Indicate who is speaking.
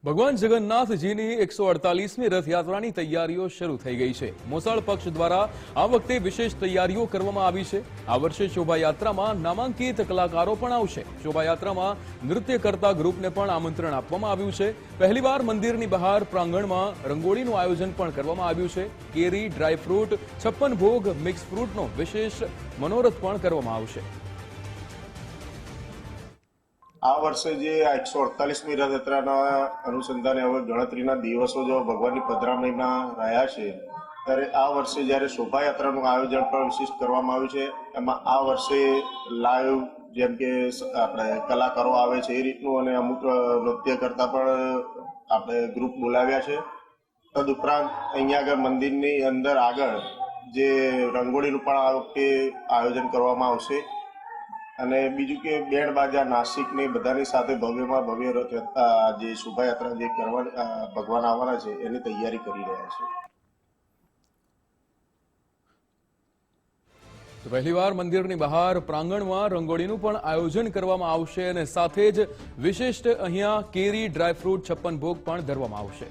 Speaker 1: ભગવાન જગન્નાથજીની 148મી રથયાત્રાની તૈયારીઓ શરૂ થઈ ગઈ છે। મોસાળ પક્ષ દ્વારા આ વખતે વિશેષ તૈયારીઓ કરવામાં આવી છે। આ વર્ષે શોભાયાત્રામાં નામાંકિત કલાકારો પણ આવશે। શોભાયાત્રામાં નૃત્ય કરતા ગ્રુપને પણ આમંત્રણ આપવામાં આવ્યું છે। પહેલીવાર મંદિરની બહાર પ્રાંગણમાં રંગોળીનું આયોજન પણ કરવામાં આવ્યું છે। કેરી, ડ્રાયફ્રૂટ, 56 ભોગ, મિક્સ ફ્રૂટનો વિશેષ મનોરથ પણ કરવામાં આવશે।
Speaker 2: આ વર્ષે જે 148મી રથયાત્રાના અનુસંધાને હવે ગણતરીના દિવસો જો ભગવાનની પધરામણીમાં રહ્યા છે ત્યારે આ વર્ષે જ્યારે શોભાયાત્રાનું આયોજન પણ વિશિષ્ટ કરવામાં આવ્યું છે। એમાં આ વર્ષે લાઈવ જેમ કે આપણે કલાકારો આવે છે એ રીતનું અને અમુક નૃત્ય કરતા પણ આપણે ગ્રુપ બોલાવ્યા છે। તદુપરાંત અહીંયા આગળ મંદિરની અંદર આગળ જે રંગોળીનું પણ આ વખતે આયોજન કરવામાં આવશે અને બીજું કે બેન્ડ બાજા નાસિક ને બધાની સાથે ભવ્યમાં ભવ્ય જે શોભાયાત્રા જે કરવા ભગવાન આવવાના છે એની તૈયારી કરી રહ્યા છે।
Speaker 1: તો પહેલીવાર મંદિરની બહાર પ્રાંગણમાં રંગોળીનું પણ આયોજન કરવામાં આવશે અને સાથે જ વિશિષ્ટ અહીંયા કેરી, ડ્રાયફ્રૂટ, 56 ભોગ પણ ધરવામાં આવશે।